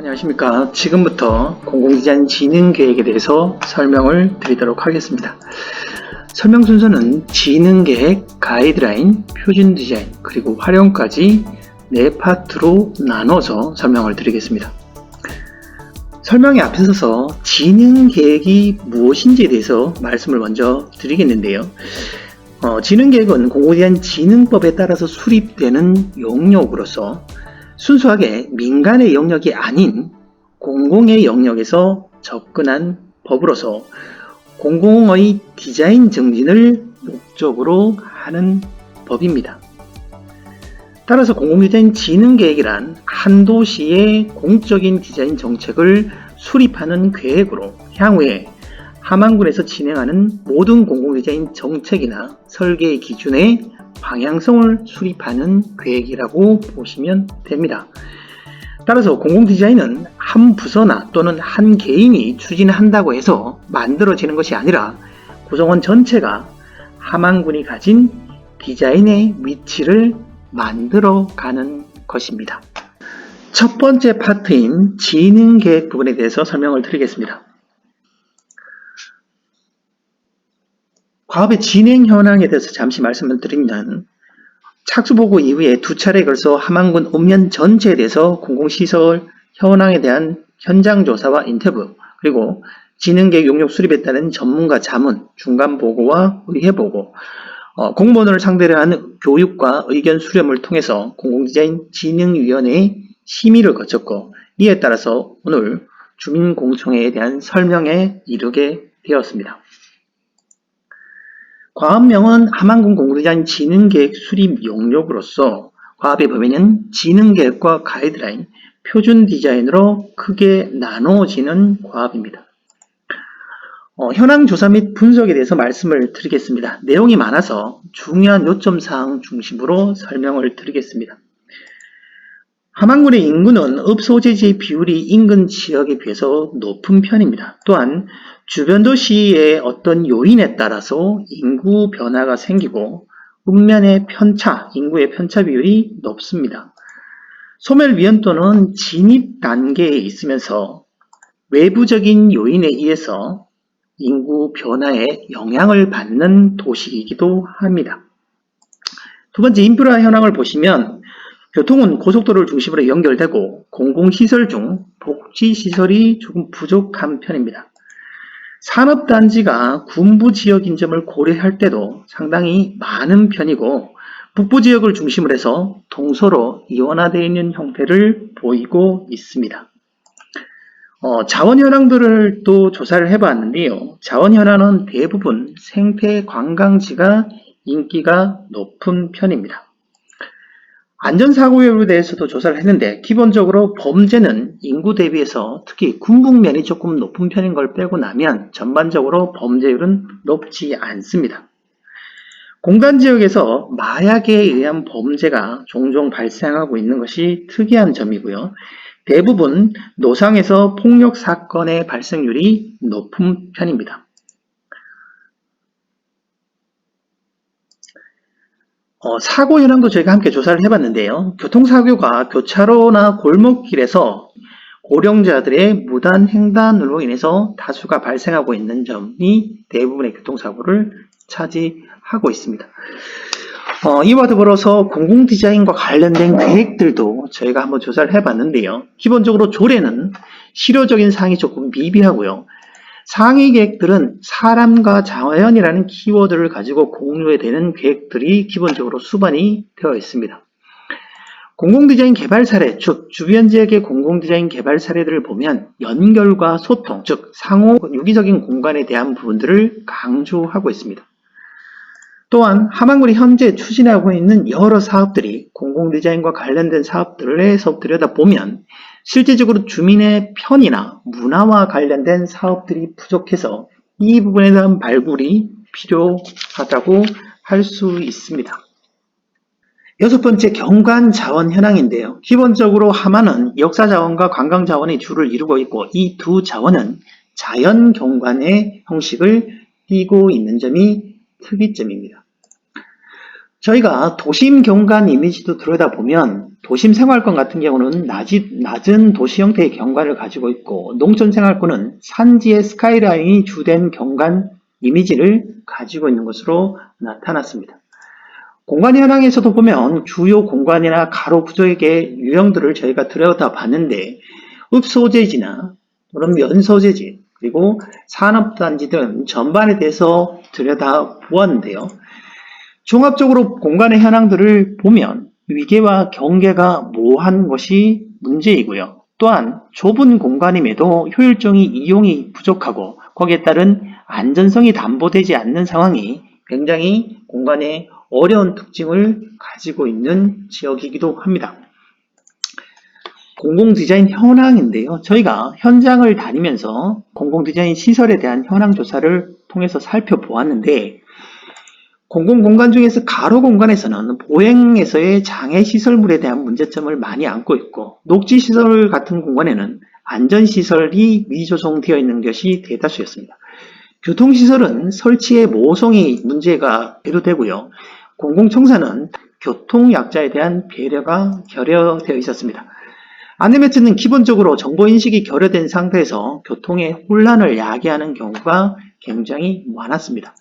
안녕하십니까. 지금부터 공공디자인 진흥계획에 대해서 설명을 드리도록 하겠습니다. 설명 순서는 진흥계획, 가이드라인, 표준디자인, 그리고 활용까지 4파트로 나눠서 설명을 드리겠습니다. 설명에 앞서서 진흥계획이 무엇인지에 대해서 말씀을 먼저 드리겠는데요. 진흥계획은 공공디자인 진흥법에 따라서 수립되는 용역으로서 순수하게 민간의 영역이 아닌 공공의 영역에서 접근한 법으로서 공공의 디자인 정진을 목적으로 하는 법입니다. 따라서 공공디자인 진흥계획이란 한 도시의 공적인 디자인 정책을 수립하는 계획으로 향후에 함안군에서 진행하는 모든 공공디자인 정책이나 설계의 기준에 방향성을 수립하는 계획이라고 보시면 됩니다. 따라서 공공디자인은 한 부서나 또는 한 개인이 추진한다고 해서 만들어지는 것이 아니라 구성원 전체가 함안군이 가진 디자인의 위치를 만들어가는 것입니다. 첫 번째 파트인 진흥계획 부분에 대해서 설명을 드리겠습니다. 과업의 진행 현황에 대해서 잠시 말씀을 드리면 착수보고 이후에 2차례에 걸쳐 함안군 읍면 전체에 대해서 공공시설 현황에 대한 현장조사와 인터뷰, 그리고 진흥계획 용역 수립에 따른 전문가 자문, 중간보고와 의회보고, 공무원을 상대로 하는 교육과 의견 수렴을 통해서 공공디자인 진흥위원회의 심의를 거쳤고, 이에 따라서 오늘 주민공청회에 대한 설명에 이르게 되었습니다. 과업명은 함안군 공공디자인 진흥계획 수립 용역으로서 과업의 범위는 진흥계획과 가이드라인, 표준디자인으로 크게 나누어지는 과업입니다. 현황조사 및 분석에 대해서 말씀을 드리겠습니다. 내용이 많아서 중요한 요점사항 중심으로 설명을 드리겠습니다. 함안군의 인구는 읍 소재지의 비율이 인근 지역에 비해서 높은 편입니다. 또한 주변 도시의 어떤 요인에 따라서 인구 변화가 생기고 읍면의 편차, 인구의 편차 비율이 높습니다. 소멸 위험도는 진입 단계에 있으면서 외부적인 요인에 의해서 인구 변화에 영향을 받는 도시이기도 합니다. 두 번째, 인프라 현황을 보시면 교통은 고속도로를 중심으로 연결되고 공공시설 중 복지시설이 조금 부족한 편입니다. 산업단지가 군부지역인 점을 고려할 때도 상당히 많은 편이고 북부지역을 중심으로 해서 동서로 이원화되어 있는 형태를 보이고 있습니다. 자원 현황들을 또 조사를 해봤는데요. 자원 현황은 대부분 생태 관광지가 인기가 높은 편입니다. 안전사고에 대해서도 조사를 했는데 기본적으로 범죄는 인구 대비해서 특히 군북면이 조금 높은 편인 걸 빼고 나면 전반적으로 범죄율은 높지 않습니다. 공단지역에서 마약에 의한 범죄가 종종 발생하고 있는 것이 특이한 점이고요. 대부분 노상에서 폭력 사건의 발생률이 높은 편입니다. 사고 현황도 저희가 함께 조사를 해봤는데요. 교통사고가 교차로나 골목길에서 고령자들의 무단 횡단으로 인해서 다수가 발생하고 있는 점이 대부분의 교통사고를 차지하고 있습니다. 이와 더불어서 공공디자인과 관련된 계획들도 저희가 한번 조사를 해봤는데요. 기본적으로 조례는 실효적인 사항이 조금 미비하고요. 상위 계획들은 사람과 자연이라는 키워드를 가지고 공유되는 계획들이 기본적으로 수반이 되어 있습니다. 공공디자인 개발 사례, 즉 주변 지역의 공공디자인 개발 사례들을 보면 연결과 소통, 즉 상호 유기적인 공간에 대한 부분들을 강조하고 있습니다. 또한 함안군이 현재 추진하고 있는 여러 사업들이 공공디자인과 관련된 사업들에서 들여다보면 실제적으로 주민의 편의나 문화와 관련된 사업들이 부족해서 이 부분에 대한 발굴이 필요하다고 할 수 있습니다. 여섯 번째, 경관 자원 현황인데요. 기본적으로 함안은 역사자원과 관광자원의 주를 이루고 있고 이 두 자원은 자연 경관의 형식을 띠고 있는 점이 특이점입니다. 저희가 도심 경관 이미지도 들여다보면 도심 생활권 같은 경우는 낮은 도시 형태의 경관을 가지고 있고, 농촌 생활권은 산지의 스카이라인이 주된 경관 이미지를 가지고 있는 것으로 나타났습니다. 공간 현황에서도 보면 주요 공간이나 가로 구조의 유형들을 저희가 들여다봤는데, 읍소재지나 또는 면소재지, 그리고 산업단지 등 전반에 대해서 들여다보았는데요. 종합적으로 공간의 현황들을 보면 위계와 경계가 모호한 것이 문제이고요. 또한 좁은 공간임에도 효율적인 이용이 부족하고 거기에 따른 안전성이 담보되지 않는 상황이 굉장히 공간의 어려운 특징을 가지고 있는 지역이기도 합니다. 공공디자인 현황인데요. 저희가 현장을 다니면서 공공디자인 시설에 대한 현황 조사를 통해서 살펴보았는데, 공공공간 중에서 가로공간에서는 보행에서의 장애시설물에 대한 문제점을 많이 안고 있고, 녹지시설 같은 공간에는 안전시설이 미조성되어 있는 것이 대다수였습니다. 교통시설은 설치의 모호성이 문제가 대두되고요. 공공청사는 교통약자에 대한 배려가 결여되어 있었습니다. 안내매체는 기본적으로 정보인식이 결여된 상태에서 교통의 혼란을 야기하는 경우가 굉장히 많았습니다.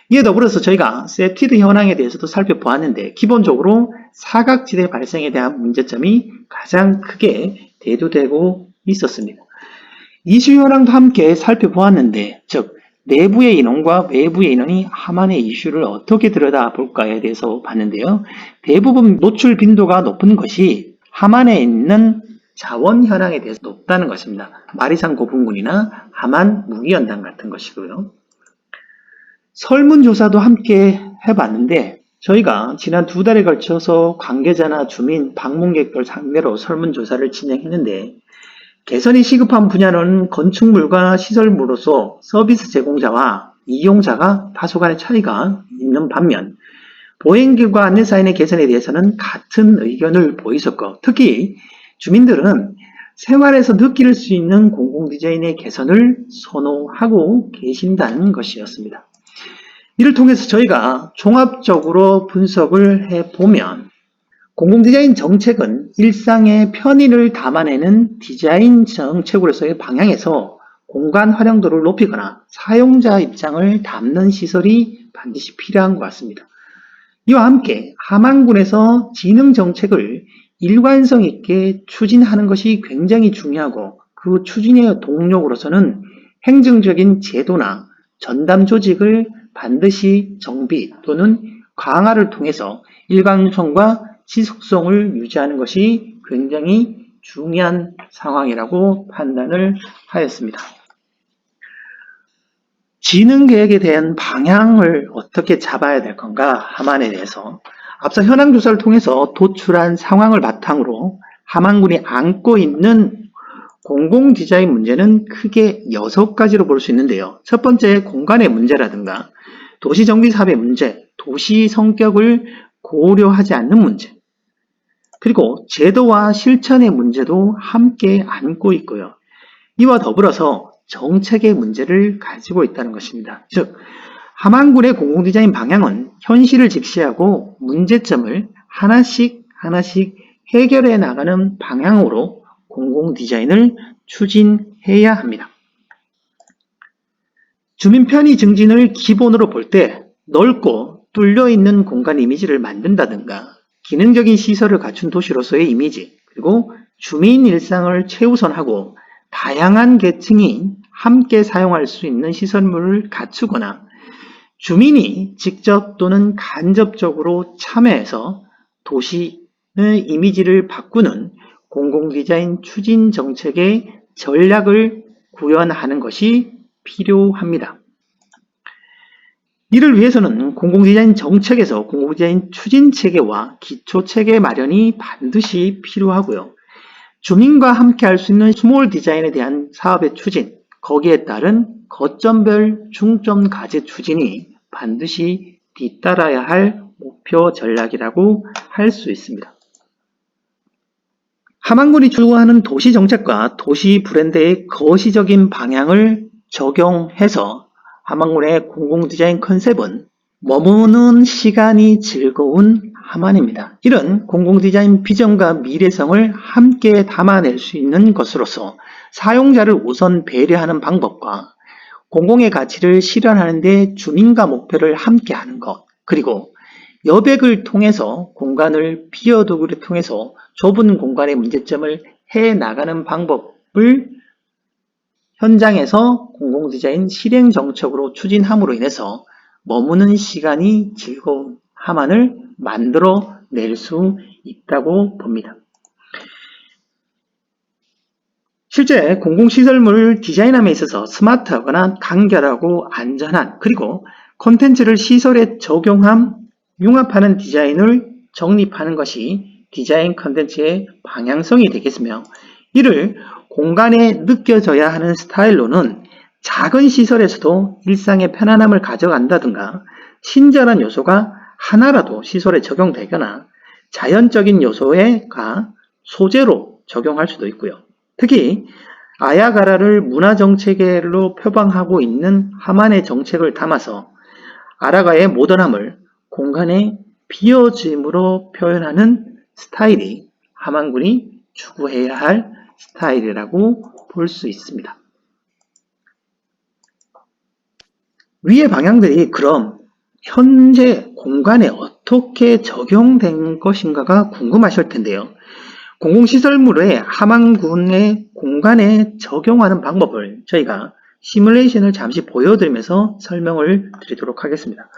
이에 더불어서 저희가 세티드 현황에 대해서도 살펴보았는데, 기본적으로 사각지대 발생에 대한 문제점이 가장 크게 대두되고 있었습니다. 이슈 현황도 함께 살펴보았는데, 즉 내부의 인원과 외부의 인원이 함안의 이슈를 어떻게 들여다볼까에 대해서 봤는데요. 대부분 노출 빈도가 높은 것이 함안에 있는 자원 현황에 대해서 높다는 것입니다. 마리산 고분군이나 함안 무기연당 같은 것이고요. 설문조사도 함께 해봤는데, 저희가 지난 2달에 걸쳐서 관계자나 주민, 방문객들 상대로 설문조사를 진행했는데, 개선이 시급한 분야는 건축물과 시설물로서 서비스 제공자와 이용자가 다소간의 차이가 있는 반면, 보행길과 안내사인의 개선에 대해서는 같은 의견을 보이셨고, 특히 주민들은 생활에서 느낄 수 있는 공공디자인의 개선을 선호하고 계신다는 것이었습니다. 이를 통해서 저희가 종합적으로 분석을 해보면, 공공디자인 정책은 일상의 편의를 담아내는 디자인 정책으로서의 방향에서 공간 활용도를 높이거나 사용자 입장을 담는 시설이 반드시 필요한 것 같습니다. 이와 함께 함안군에서 지능 정책을 일관성 있게 추진하는 것이 굉장히 중요하고, 그 추진의 동력으로서는 행정적인 제도나 전담 조직을 반드시 정비 또는 강화를 통해서 일관성과 지속성을 유지하는 것이 굉장히 중요한 상황이라고 판단을 하였습니다. 지능계획에 대한 방향을 어떻게 잡아야 될 건가 함안에 대해서, 앞서 현황조사를 통해서 도출한 상황을 바탕으로 함안군이 안고 있는 공공디자인 문제는 크게 6가지로 볼 수 있는데요. 첫 번째, 공간의 문제라든가 도시정비사업의 문제, 도시 성격을 고려하지 않는 문제, 그리고 제도와 실천의 문제도 함께 안고 있고요. 이와 더불어서 정책의 문제를 가지고 있다는 것입니다. 즉, 함안군의 공공디자인 방향은 현실을 직시하고 문제점을 하나씩 해결해 나가는 방향으로 공공디자인을 추진해야 합니다. 주민 편의 증진을 기본으로 볼 때 넓고 뚫려있는 공간 이미지를 만든다든가, 기능적인 시설을 갖춘 도시로서의 이미지, 그리고 주민 일상을 최우선하고 다양한 계층이 함께 사용할 수 있는 시설물을 갖추거나, 주민이 직접 또는 간접적으로 참여해서 도시의 이미지를 바꾸는 공공디자인 추진 정책의 전략을 구현하는 것이 필요합니다. 이를 위해서는 공공디자인 정책에서 공공디자인 추진체계와 기초체계 마련이 반드시 필요하고요. 주민과 함께 할 수 있는 스몰 디자인에 대한 사업의 추진, 거기에 따른 거점별 중점 과제 추진이 반드시 뒤따라야 할 목표 전략이라고 할 수 있습니다. 함안군이 추구하는 도시정책과 도시 브랜드의 거시적인 방향을 적용해서 함안군의 공공디자인 컨셉은 머무는 시간이 즐거운 하만입니다. 이런 공공디자인 비전과 미래성을 함께 담아낼 수 있는 것으로서 사용자를 우선 배려하는 방법과 공공의 가치를 실현하는 데 주민과 목표를 함께 하는 것, 그리고 여백을 통해서 공간을 비워두기를 통해서 좁은 공간의 문제점을 해나가는 방법을 현장에서 공공디자인 실행 정책으로 추진함으로 인해서 머무는 시간이 즐거운 하만을 만들어낼 수 있다고 봅니다. 실제 공공시설물을 디자인함에 있어서 스마트하거나 간결하고 안전한, 그리고 콘텐츠를 시설에 적용함, 융합하는 디자인을 정립하는 것이 디자인 콘텐츠의 방향성이 되겠으며, 이를 공간에 느껴져야 하는 스타일로는 작은 시설에서도 일상의 편안함을 가져간다든가, 친절한 요소가 하나라도 시설에 적용되거나 자연적인 요소가 소재로 적용할 수도 있고요. 특히 아야가라를 문화정체계로 표방하고 있는 하만의 정책을 담아서 아라가의 모던함을 공간의 비어짐으로 표현하는 스타일이 하만군이 추구해야 할 스타일이라고 볼 수 있습니다. 위의 방향들이 그럼 현재 공간에 어떻게 적용된 것인가가 궁금하실 텐데요. 공공시설물의 하만군의 공간에 적용하는 방법을 저희가 시뮬레이션을 잠시 보여드리면서 설명을 드리도록 하겠습니다.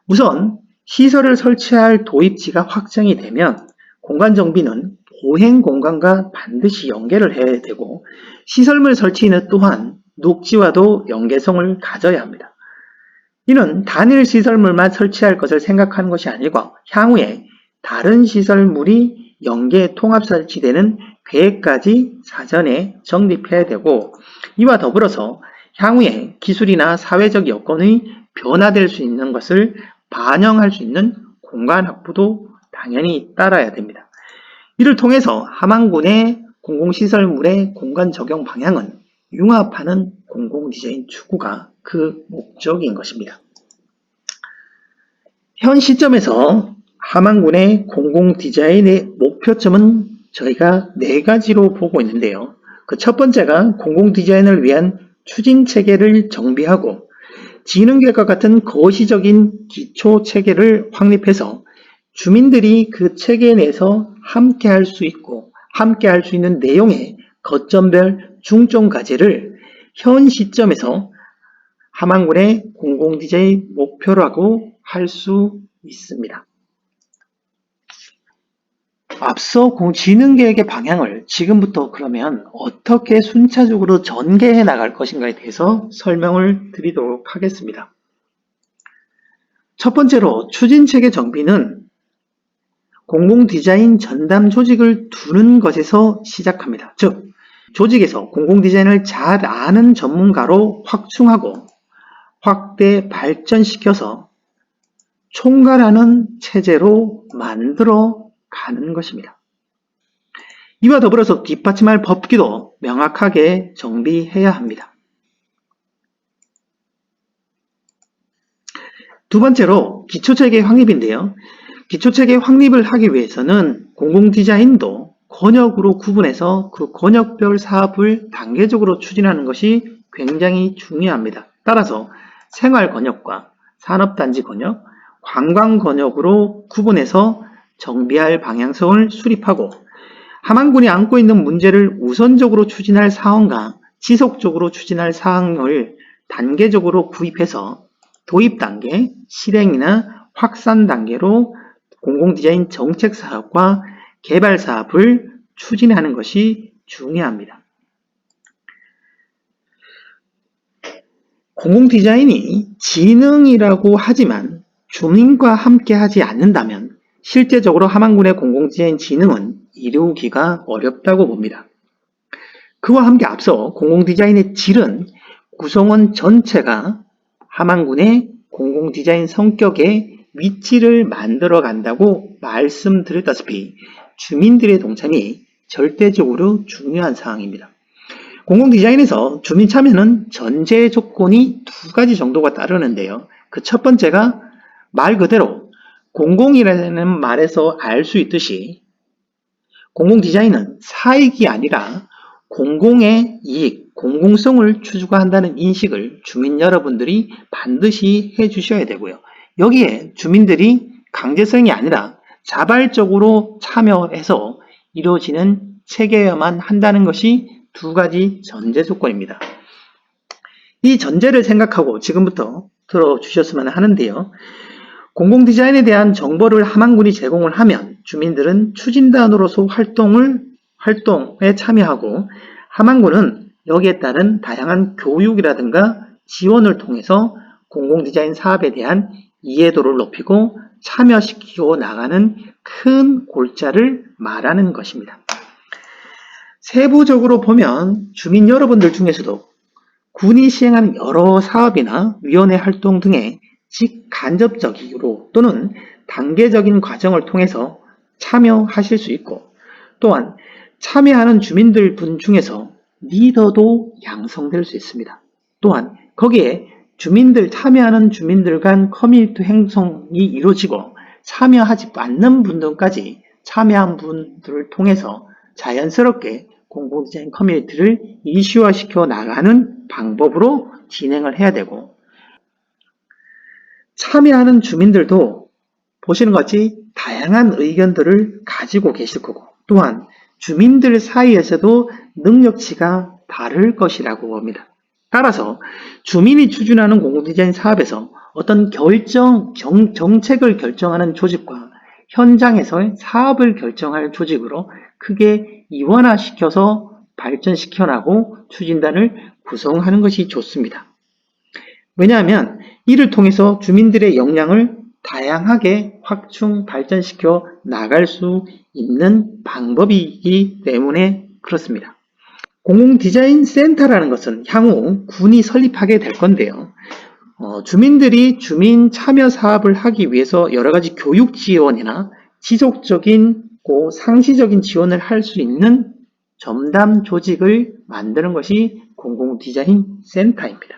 우선 시설을 설치할 도입지가 확정이 되면 공간 정비는 보행 공간과 반드시 연계를 해야 되고, 시설물 설치는 또한 녹지와도 연계성을 가져야 합니다. 이는 단일 시설물만 설치할 것을 생각하는 것이 아니고 향후에 다른 시설물이 연계 통합 설치되는 계획까지 사전에 정립해야 되고, 이와 더불어서 향후에 기술이나 사회적 여건이 변화될 수 있는 것을 반영할 수 있는 공간 확보도 당연히 따라야 됩니다. 이를 통해서 하만군의 공공시설물의 공간 적용 방향은 융합하는 공공디자인 추구가 그 목적인 것입니다. 현 시점에서 하만군의 공공디자인의 목표점은 저희가 4가지로 보고 있는데요. 그 첫 번째가 공공디자인을 위한 추진체계를 정비하고 지능계획과 같은 거시적인 기초체계를 확립해서 주민들이 그 체계 내에서 함께 할 수 있고 함께 할 수 있는 내용의 거점별 중점 과제를 현 시점에서 하만군의 공공디자인 목표라고 할 수 있습니다. 앞서 지능계획의 방향을 지금부터 그러면 어떻게 순차적으로 전개해 나갈 것인가에 대해서 설명을 드리도록 하겠습니다. 첫 번째로 추진체계 정비는 공공디자인 전담 조직을 두는 것에서 시작합니다. 즉, 조직에서 공공디자인을 잘 아는 전문가로 확충하고 확대 발전시켜서 총괄하는 체제로 만들어 가는 것입니다. 이와 더불어서 뒷받침할 법규도 명확하게 정비해야 합니다. 두 번째로 기초체계 확립인데요. 기초체계 확립을 하기 위해서는 공공디자인도 권역으로 구분해서 그 권역별 사업을 단계적으로 추진하는 것이 굉장히 중요합니다. 따라서 생활권역과 산업단지 권역, 관광권역으로 구분해서 정비할 방향성을 수립하고 하만군이 안고 있는 문제를 우선적으로 추진할 사항과 지속적으로 추진할 사항을 단계적으로 구입해서 도입 단계, 실행이나 확산 단계로 공공디자인 정책 사업과 개발 사업을 추진하는 것이 중요합니다. 공공디자인이 지능이라고 하지만 주민과 함께 하지 않는다면 실제적으로 하만군의 공공디자인 지능은 이루기가 어렵다고 봅니다. 그와 함께 앞서 공공디자인의 질은 구성원 전체가 하만군의 공공디자인 성격의 위치를 만들어 간다고 말씀드렸다시피 주민들의 동참이 절대적으로 중요한 사항입니다. 공공디자인에서 주민 참여는 전제 조건이 2가지 정도가 따르는데요. 그 첫 번째가 말 그대로 공공이라는 말에서 알 수 있듯이 공공 디자인은 사익이 아니라 공공의 이익, 공공성을 추구한다는 인식을 주민 여러분들이 반드시 해주셔야 되고요. 여기에 주민들이 강제성이 아니라 자발적으로 참여해서 이루어지는 체계여만 한다는 것이 두 가지 전제 조건입니다. 이 전제를 생각하고 지금부터 들어주셨으면 하는데요. 공공 디자인에 대한 정보를 함안군이 제공을 하면 주민들은 추진단으로서 활동에 참여하고 함안군은 여기에 따른 다양한 교육이라든가 지원을 통해서 공공 디자인 사업에 대한 이해도를 높이고 참여시키고 나가는 큰 골자를 말하는 것입니다. 세부적으로 보면 주민 여러분들 중에서도 군이 시행하는 여러 사업이나 위원회 활동 등에 직간접적으로 또는 단계적인 과정을 통해서 참여하실 수 있고, 또한 참여하는 주민들 분 중에서 리더도 양성될 수 있습니다. 또한 거기에 참여하는 주민들 간 커뮤니티 행성이 이루어지고 참여하지 않는 분들까지 참여한 분들을 통해서 자연스럽게 공공디자인 커뮤니티를 이슈화시켜 나가는 방법으로 진행을 해야 되고, 참여하는 주민들도 보시는 것 같이 다양한 의견들을 가지고 계실 거고, 또한 주민들 사이에서도 능력치가 다를 것이라고 봅니다. 따라서 주민이 추진하는 공공디자인 사업에서 어떤 정책을 결정하는 조직과 현장에서의 사업을 결정할 조직으로 크게 이원화시켜서 발전시켜 나가고 추진단을 구성하는 것이 좋습니다. 왜냐하면 이를 통해서 주민들의 역량을 다양하게 확충 발전시켜 나갈 수 있는 방법이기 때문에 그렇습니다. 공공디자인 센터라는 것은 향후 군이 설립하게 될 건데요. 주민들이 주민 참여 사업을 하기 위해서 여러 가지 교육 지원이나 지속적인 상시적인 지원을 할 수 있는 전담 조직을 만드는 것이 공공디자인 센터입니다.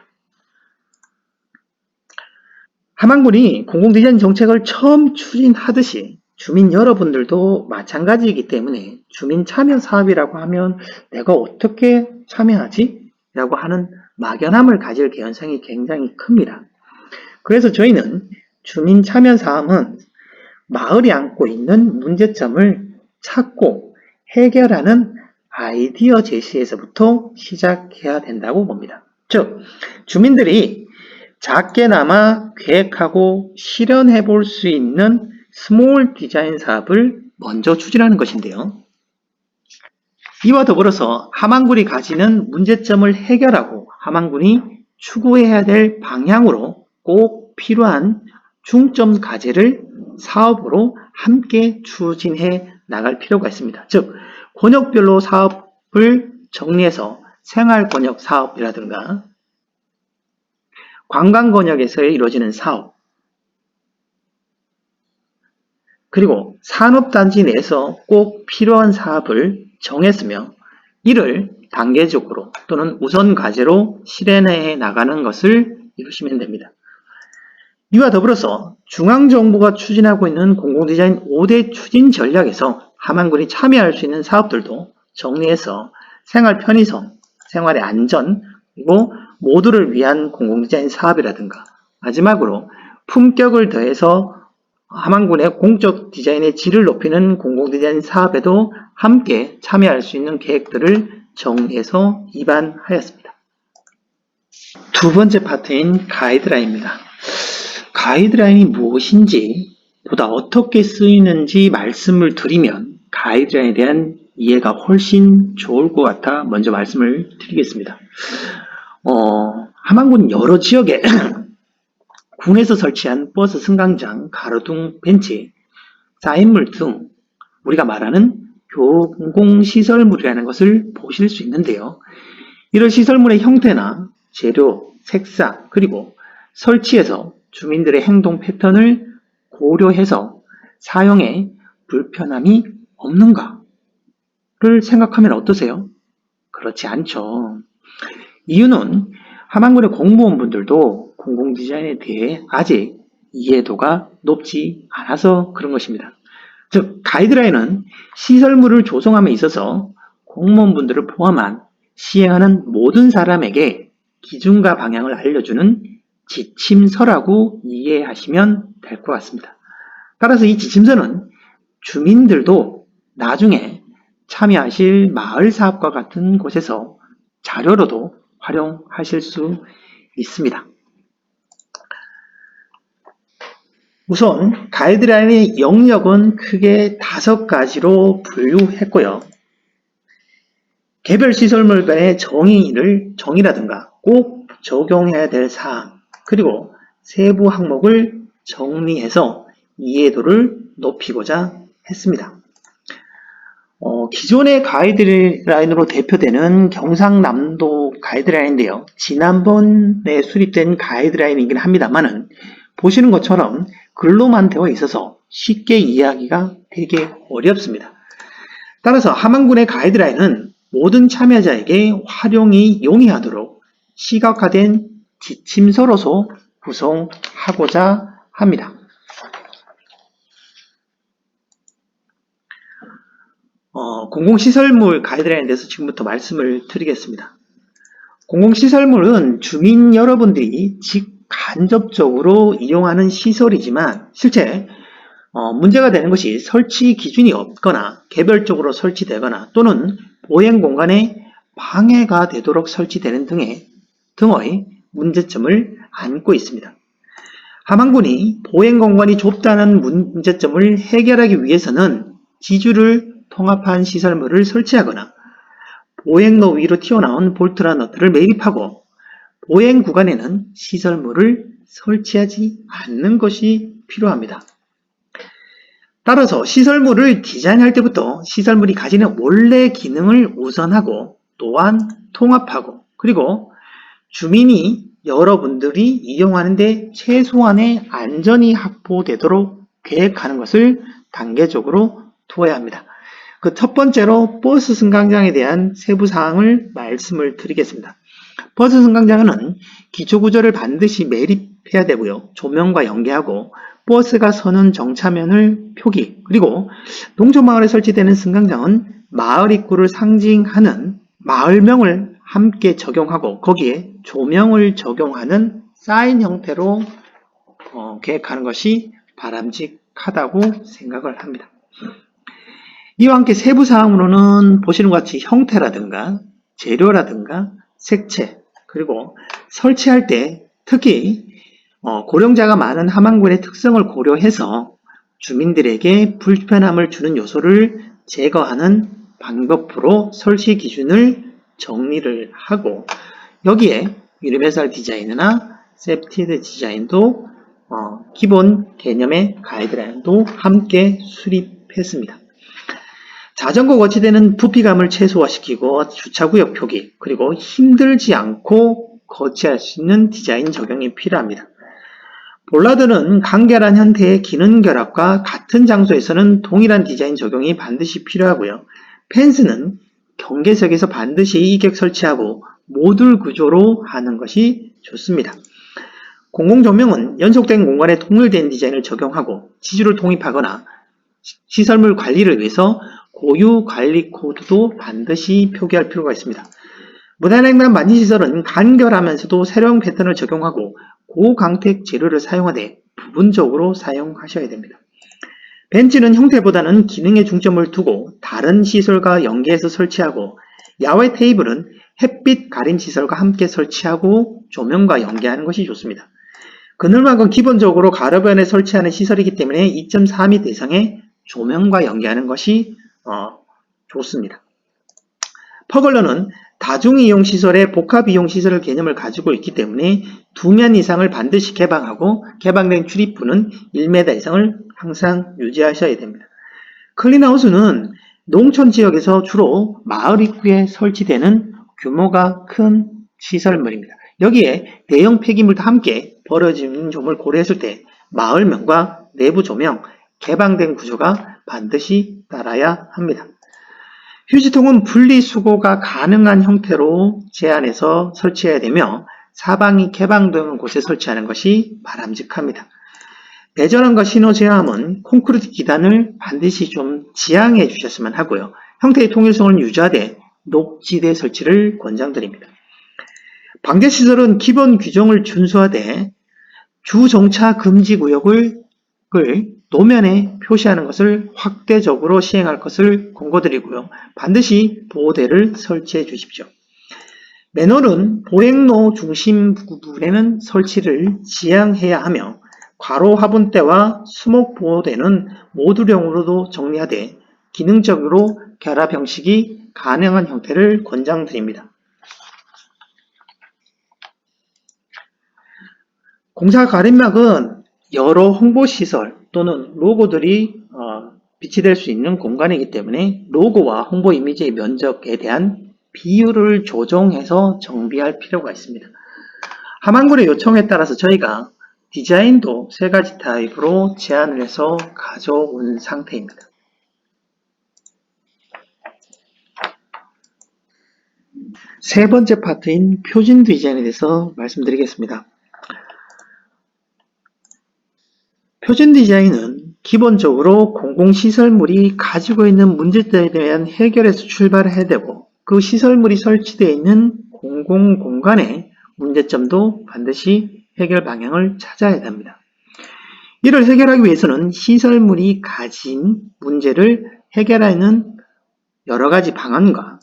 함안군이 공공디자인 정책을 처음 추진하듯이 주민 여러분들도 마찬가지이기 때문에 주민 참여 사업이라고 하면 내가 어떻게 참여하지? 라고 하는 막연함을 가질 개연성이 굉장히 큽니다. 그래서 저희는 주민 참여 사업은 마을이 안고 있는 문제점을 찾고 해결하는 아이디어 제시에서부터 시작해야 된다고 봅니다. 즉, 주민들이 작게나마 계획하고 실현해 볼 수 있는 스몰 디자인 사업을 먼저 추진하는 것인데요. 이와 더불어서 함안군이 가지는 문제점을 해결하고 함안군이 추구해야 될 방향으로 꼭 필요한 중점 과제를 사업으로 함께 추진해 나갈 필요가 있습니다. 즉, 권역별로 사업을 정리해서 생활권역 사업이라든가 관광권역에서 이루어지는 사업, 그리고 산업단지 내에서 꼭 필요한 사업을 정했으며 이를 단계적으로 또는 우선 과제로 실현해 나가는 것을 이루시면 됩니다. 이와 더불어서 중앙정부가 추진하고 있는 공공디자인 5대 추진 전략에서 함안군이 참여할 수 있는 사업들도 정리해서 생활 편의성, 생활의 안전, 그리고 모두를 위한 공공디자인 사업이라든가 마지막으로 품격을 더해서 함안군의 공적 디자인의 질을 높이는 공공디자인 사업에도 함께 참여할 수 있는 계획들을 정리해서 입안하였습니다. 두 번째 파트인 가이드라인입니다. 가이드라인이 무엇인지 보다 어떻게 쓰이는지 말씀을 드리면 가이드라인에 대한 이해가 훨씬 좋을 것 같아 먼저 말씀을 드리겠습니다. 함안군 여러 지역에 군에서 설치한 버스 승강장, 가로등, 벤치, 사인물 등 우리가 말하는 공공시설물이라는 것을 보실 수 있는데요. 이런 시설물의 형태나 재료, 색상, 그리고 설치에서 주민들의 행동 패턴을 고려해서 사용에 불편함이 없는가를 생각하면 어떠세요? 그렇지 않죠. 이유는 함안군의 공무원분들도 공공디자인에 대해 아직 이해도가 높지 않아서 그런 것입니다. 즉, 가이드라인은 시설물을 조성함에 있어서 공무원분들을 포함한 시행하는 모든 사람에게 기준과 방향을 알려주는 지침서라고 이해하시면 될 것 같습니다. 따라서 이 지침서는 주민들도 나중에 참여하실 마을사업과 같은 곳에서 자료로도 활용하실 수 있습니다. 우선 가이드라인의 영역은 크게 5가지로 분류했고요. 개별 시설물 간의 정의라든가 꼭 적용해야 될 사항, 그리고 세부 항목을 정리해서 이해도를 높이고자 했습니다. 기존의 가이드라인으로 대표되는 경상남도 가이드라인인데요. 지난번에 수립된 가이드라인이긴 합니다만은 보시는 것처럼 글로만 되어 있어서 쉽게 이해하기가 되게 어렵습니다. 따라서 함안군의 가이드라인은 모든 참여자에게 활용이 용이하도록 시각화된 지침서로서 구성하고자 합니다. 공공시설물 가이드라인에 대해서 지금부터 말씀을 드리겠습니다. 공공시설물은 주민 여러분들이 간접적으로 이용하는 시설이지만 실제 문제가 되는 것이 설치 기준이 없거나 개별적으로 설치되거나 또는 보행 공간에 방해가 되도록 설치되는 등의 문제점을 안고 있습니다. 함안군이 보행 공간이 좁다는 문제점을 해결하기 위해서는 지주를 통합한 시설물을 설치하거나 보행로 위로 튀어나온 볼트나 너트를 매립하고 보행 구간에는 시설물을 설치하지 않는 것이 필요합니다. 따라서 시설물을 디자인할 때부터 시설물이 가지는 원래 기능을 우선하고 또한 통합하고 그리고 주민이 여러분들이 이용하는데 최소한의 안전이 확보되도록 계획하는 것을 단계적으로 두어야 합니다. 그 첫 번째로 버스 승강장에 대한 세부 사항을 말씀을 드리겠습니다. 버스 승강장은 기초구조를 반드시 매립해야 되고요. 조명과 연계하고 버스가 서는 정차면을 표기, 그리고 농촌마을에 설치되는 승강장은 마을 입구를 상징하는 마을명을 함께 적용하고 거기에 조명을 적용하는 사인 형태로 계획하는 것이 바람직하다고 생각을 합니다. 이와 함께 세부사항으로는 보시는 것 같이 형태라든가 재료라든가 색채 그리고 설치할 때 특히 고령자가 많은 함안군의 특성을 고려해서 주민들에게 불편함을 주는 요소를 제거하는 방법으로 설치 기준을 정리를 하고 여기에 유니버설 디자인이나 세프티드 디자인도 기본 개념의 가이드라인도 함께 수립했습니다. 자전거 거치대는 부피감을 최소화시키고 주차구역 표기 그리고 힘들지 않고 거치할 수 있는 디자인 적용이 필요합니다. 볼라드는 간결한 형태의 기능 결합과 같은 장소에서는 동일한 디자인 적용이 반드시 필요하고요. 펜스는 경계석에서 반드시 이격 설치하고 모듈 구조로 하는 것이 좋습니다. 공공조명은 연속된 공간에 통일된 디자인을 적용하고 지주를 통입하거나 시설물 관리를 위해서 고유 관리 코드도 반드시 표기할 필요가 있습니다. 무단횡단 방지시설은 간결하면서도 새로운 패턴을 적용하고 고강택 재료를 사용하되 부분적으로 사용하셔야 됩니다. 벤치는 형태보다는 기능에 중점을 두고 다른 시설과 연계해서 설치하고 야외 테이블은 햇빛 가림 시설과 함께 설치하고 조명과 연계하는 것이 좋습니다. 그늘막은 기본적으로 가로변에 설치하는 시설이기 때문에 2.4m 이상의 조명과 연계하는 것이 좋습니다. 퍼글러는 다중이용시설의 복합이용시설 개념을 가지고 있기 때문에 2면 이상을 반드시 개방하고 개방된 출입구는 1m 이상을 항상 유지하셔야 됩니다. 클린하우스는 농촌지역에서 주로 마을 입구에 설치되는 규모가 큰 시설물입니다. 여기에 대형 폐기물도 함께 버려지는 점을 고려했을 때 마을명과 내부 조명, 개방된 구조가 반드시 따라야 합니다. 휴지통은 분리수거가 가능한 형태로 제한해서 설치해야 되며 사방이 개방되는 곳에 설치하는 것이 바람직합니다. 내전함과 신호 제어함은 콘크리트 기단을 반드시 좀 지향해 주셨으면 하고요. 형태의 통일성을 유지하되 녹지대 설치를 권장드립니다. 방제시설은 기본 규정을 준수하되 주정차 금지 구역을 도면에 표시하는 것을 확대적으로 시행할 것을 권고드리고요. 반드시 보호대를 설치해 주십시오. 맨홀은 보행로 중심 부분에는 설치를 지향해야 하며 괄호 화분대와 수목 보호대는 모듈형으로도 정리하되 기능적으로 결합 형식이 가능한 형태를 권장드립니다. 공사 가림막은 여러 홍보시설 또는 로고들이 비치될 수 있는 공간이기 때문에 로고와 홍보 이미지의 면적에 대한 비율을 조정해서 정비할 필요가 있습니다. 함안군의 요청에 따라서 저희가 디자인도 3가지 타입으로 제안을 해서 가져온 상태입니다. 세 번째 파트인 표준 디자인에 대해서 말씀드리겠습니다. 표준 디자인은 기본적으로 공공시설물이 가지고 있는 문제점에 대한 해결에서 출발해야 되고 그 시설물이 설치되어 있는 공공공간의 문제점도 반드시 해결 방향을 찾아야 됩니다. 이를 해결하기 위해서는 시설물이 가진 문제를 해결하는 여러 가지 방안과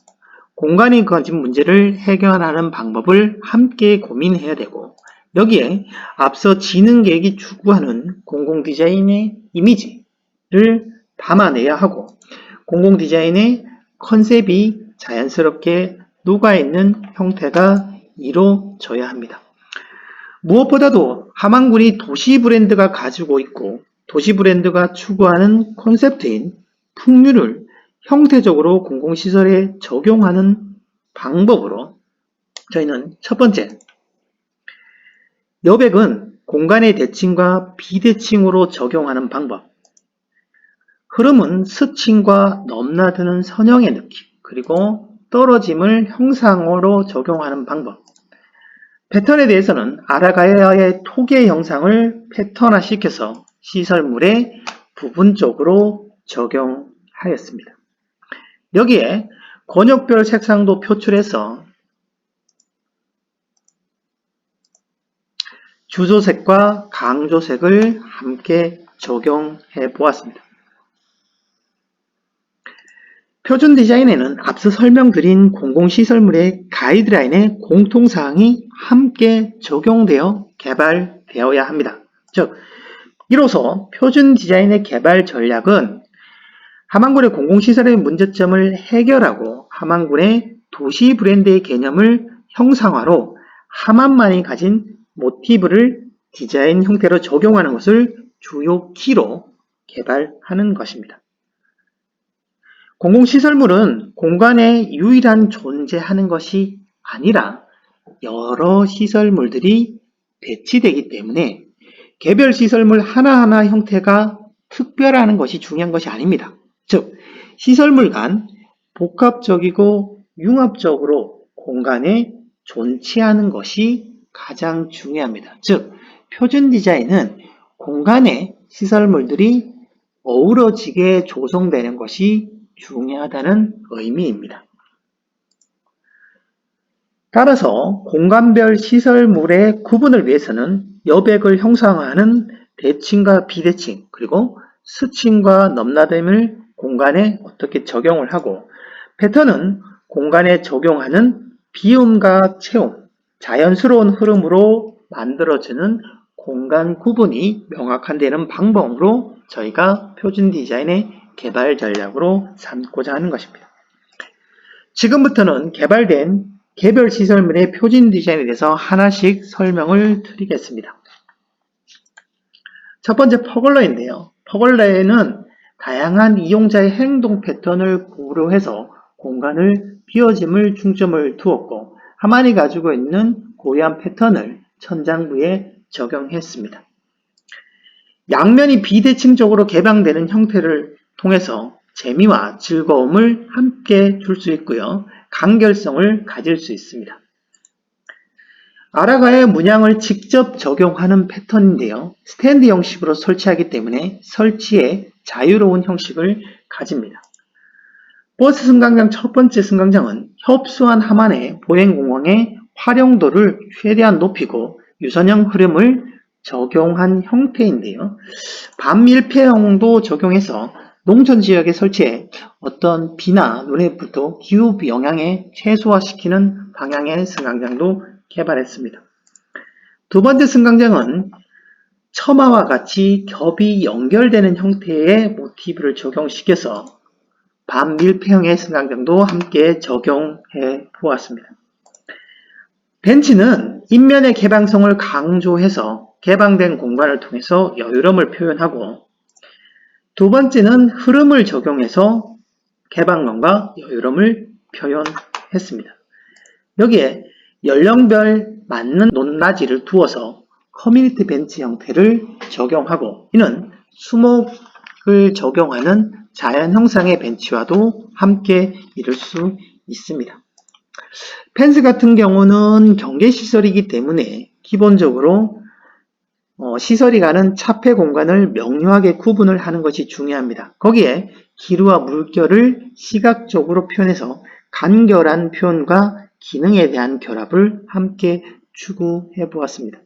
공간이 가진 문제를 해결하는 방법을 함께 고민해야 되고 여기에 앞서 지능계획이 추구하는 공공디자인의 이미지를 담아내야 하고 공공디자인의 컨셉이 자연스럽게 녹아있는 형태가 이루어져야 합니다. 무엇보다도 함안군이 도시 브랜드가 가지고 있고 도시 브랜드가 추구하는 콘셉트인 풍류를 형태적으로 공공시설에 적용하는 방법으로 저희는 첫 번째, 여백은 공간의 대칭과 비대칭으로 적용하는 방법, 흐름은 스층과 넘나드는 선형의 느낌, 그리고 떨어짐을 형상으로 적용하는 방법, 패턴에 대해서는 아라가야의 토계 형상을 패턴화시켜서 시설물에 부분적으로 적용하였습니다. 여기에 권역별 색상도 표출해서 주조색과 강조색을 함께 적용해 보았습니다. 표준 디자인에는 앞서 설명드린 공공시설물의 가이드라인의 공통사항이 함께 적용되어 개발되어야 합니다. 즉, 이로써 표준 디자인의 개발 전략은 함안군의 공공시설의 문제점을 해결하고 함안군의 도시 브랜드의 개념을 형상화로 함안만이 가진 모티브를 디자인 형태로 적용하는 것을 주요 키로 개발하는 것입니다. 공공시설물은 공간에 유일한 존재하는 것이 아니라 여러 시설물들이 배치되기 때문에 개별 시설물 하나하나 형태가 특별하는 것이 중요한 것이 아닙니다. 즉, 시설물 간 복합적이고 융합적으로 공간에 존치하는 것이 가장 중요합니다. 즉, 표준 디자인은 공간의 시설물들이 어우러지게 조성되는 것이 중요하다는 의미입니다. 따라서 공간별 시설물의 구분을 위해서는 여백을 형상화하는 대칭과 비대칭 그리고 스층과 넘나듦을 공간에 어떻게 적용을 하고 패턴은 공간에 적용하는 비움과 채움, 자연스러운 흐름으로 만들어지는 공간 구분이 명확한 되는 방법으로 저희가 표준 디자인의 개발 전략으로 삼고자 하는 것입니다. 지금부터는 개발된 개별 시설물의 표준 디자인에 대해서 하나씩 설명을 드리겠습니다. 첫 번째 퍼골러인데요. 퍼골러에는 다양한 이용자의 행동 패턴을 고려해서 공간을 비워짐을 중점을 두었고 함안이 가지고 있는 고유한 패턴을 천장부에 적용했습니다. 양면이 비대칭적으로 개방되는 형태를 통해서 재미와 즐거움을 함께 줄 수 있고요. 간결성을 가질 수 있습니다. 아라가의 문양을 직접 적용하는 패턴인데요. 스탠드 형식으로 설치하기 때문에 설치에 자유로운 형식을 가집니다. 버스 승강장 첫 번째 승강장은 협소한 함안의 보행공항의 활용도를 최대한 높이고 유선형 흐름을 적용한 형태인데요. 반밀폐형도 적용해서 농촌 지역에 설치해 어떤 비나 눈의 불도 기후 영향에 최소화시키는 방향의 승강장도 개발했습니다. 두 번째 승강장은 처마와 같이 겹이 연결되는 형태의 모티브를 적용시켜서 반밀폐형의 승강장도 함께 적용해 보았습니다. 벤치는 인면의 개방성을 강조해서 개방된 공간을 통해서 여유로움을 표현하고, 두 번째는 흐름을 적용해서 개방감과 여유로움을 표현했습니다. 여기에 연령별 맞는 높낮이를 두어서 커뮤니티 벤치 형태를 적용하고, 이는 수목을 적용하는 자연 형상의 벤치와도 함께 이룰 수 있습니다. 펜스 같은 경우는 경계시설이기 때문에 기본적으로 시설이 가는 차폐 공간을 명료하게 구분을 하는 것이 중요합니다. 거기에 기류와 물결을 시각적으로 표현해서 간결한 표현과 기능에 대한 결합을 함께 추구해 보았습니다.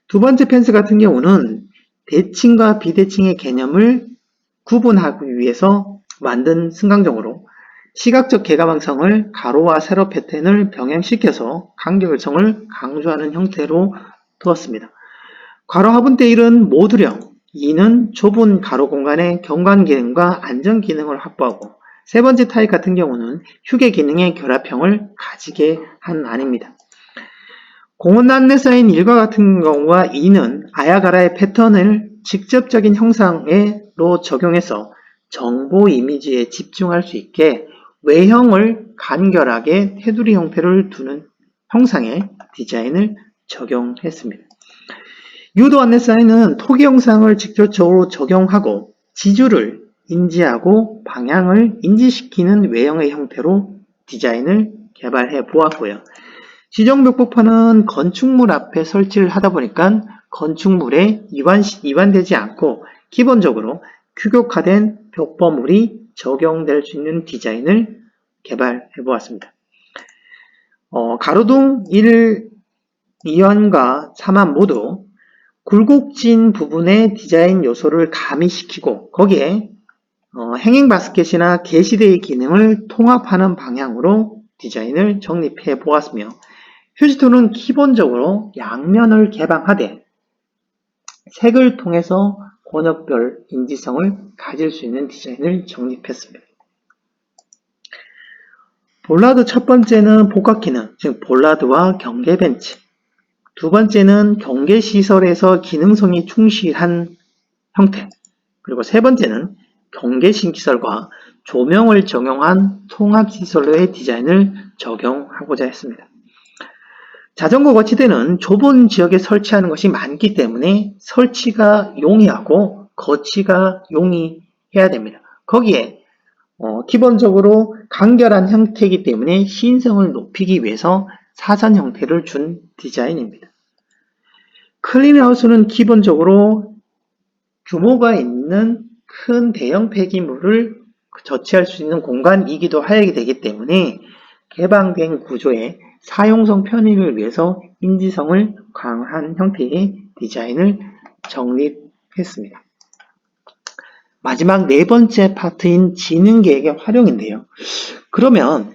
두 번째 펜스 같은 경우는 대칭과 비대칭의 개념을 구분하기 위해서 만든 승강장으로 시각적 개가방성을 가로와 세로 패턴을 병행시켜서 간결성을 강조하는 형태로 두었습니다. 가로 하분대 1은 모듈형, 2는 좁은 가로 공간의 경관 기능과 안전 기능을 확보하고, 세 번째 타입 같은 경우는 휴게 기능의 결합형을 가지게 한 안입니다. 공원 안내 사인 1과 같은 경우와 2는 아야가라의 패턴을 직접적인 형상으로 적용해서 정보 이미지에 집중할 수 있게 외형을 간결하게 테두리 형태를 두는 형상의 디자인을 적용했습니다. 유도 안내 사인은 토기 형상을 직접적으로 적용하고 지주를 인지하고 방향을 인지시키는 외형의 형태로 디자인을 개발해 보았고요. 지정벽보판은 건축물 앞에 설치를 하다 보니까 건축물에 이완되지 않고 기본적으로 규격화된 벽보물이 적용될 수 있는 디자인을 개발해 보았습니다. 가로등 1, 2환과 3환 모두 굴곡진 부분의 디자인 요소를 가미시키고 거기에 행잉 바스켓이나 게시대의 기능을 통합하는 방향으로 디자인을 정립해 보았으며, 휴지통은 기본적으로 양면을 개방하되 색을 통해서 권역별 인지성을 가질 수 있는 디자인을 정립했습니다. 볼라드 첫 번째는 복합기능, 즉 볼라드와 경계벤치, 두 번째는 경계시설에서 기능성이 충실한 형태, 그리고 세 번째는 경계시설과 조명을 적용한 통합시설로의 디자인을 적용하고자 했습니다. 자전거 거치대는 좁은 지역에 설치하는 것이 많기 때문에 설치가 용이하고 거치가 용이해야 됩니다. 거기에 기본적으로 간결한 형태이기 때문에 시인성을 높이기 위해서 사선 형태를 준 디자인입니다. 클린하우스는 기본적으로 규모가 있는 큰 대형 폐기물을 저치할 수 있는 공간이기도 하게 되기 때문에 개방된 구조의 사용성 편의를 위해서 인지성을 강화한 형태의 디자인을 정립했습니다. 마지막 네 번째 파트인 지능계획의 활용인데요. 그러면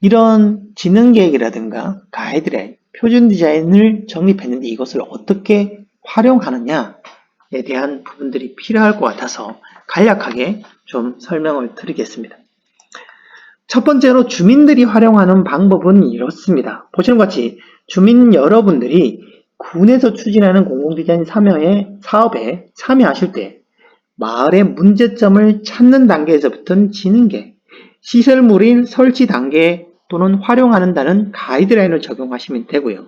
이런 지능계획이라든가 가이드라인, 표준 디자인을 정립했는데 이것을 어떻게 활용하느냐에 대한 부분들이 필요할 것 같아서 간략하게 좀 설명을 드리겠습니다. 첫 번째로 주민들이 활용하는 방법은 이렇습니다. 보시는 것 같이 주민 여러분들이 군에서 추진하는 공공디자인 사업에 참여하실 때 마을의 문제점을 찾는 단계에서부터는 지능계, 시설물인 설치 단계 또는 활용하는다는 가이드라인을 적용하시면 되고요.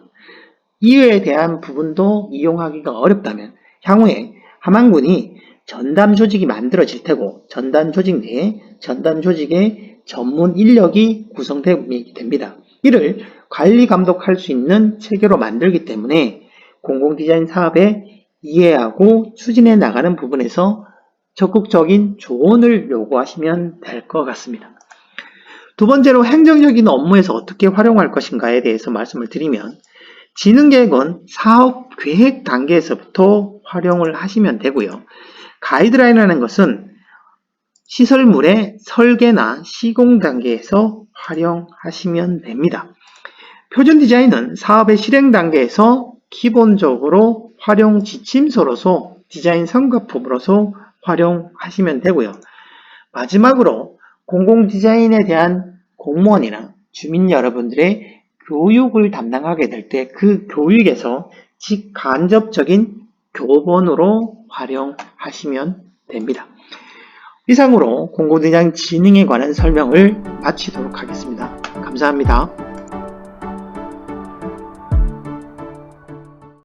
이에 대한 부분도 이용하기가 어렵다면 향후에 함안군이 전담 조직이 만들어질 테고 전담 조직 내에 전담 조직의 전문 인력이 구성되게 됩니다. 이를 관리 감독할 수 있는 체계로 만들기 때문에 공공디자인 사업에 이해하고 추진해 나가는 부분에서 적극적인 조언을 요구하시면 될 것 같습니다. 두 번째로 행정적인 업무에서 어떻게 활용할 것인가에 대해서 말씀을 드리면 진흥계획은 사업 계획 단계에서부터 활용을 하시면 되고요. 가이드라인이라는 것은 시설물의 설계나 시공 단계에서 활용하시면 됩니다. 표준 디자인은 사업의 실행 단계에서 기본적으로 활용 지침서로서 디자인 성과품으로서 활용하시면 되고요. 마지막으로 공공 디자인에 대한 공무원이나 주민 여러분들의 교육을 담당하게 될 때 그 교육에서 직간접적인 교본으로 활용하시면 됩니다. 이상으로 공공디자인 진흥에 관한 설명을 마치도록 하겠습니다. 감사합니다.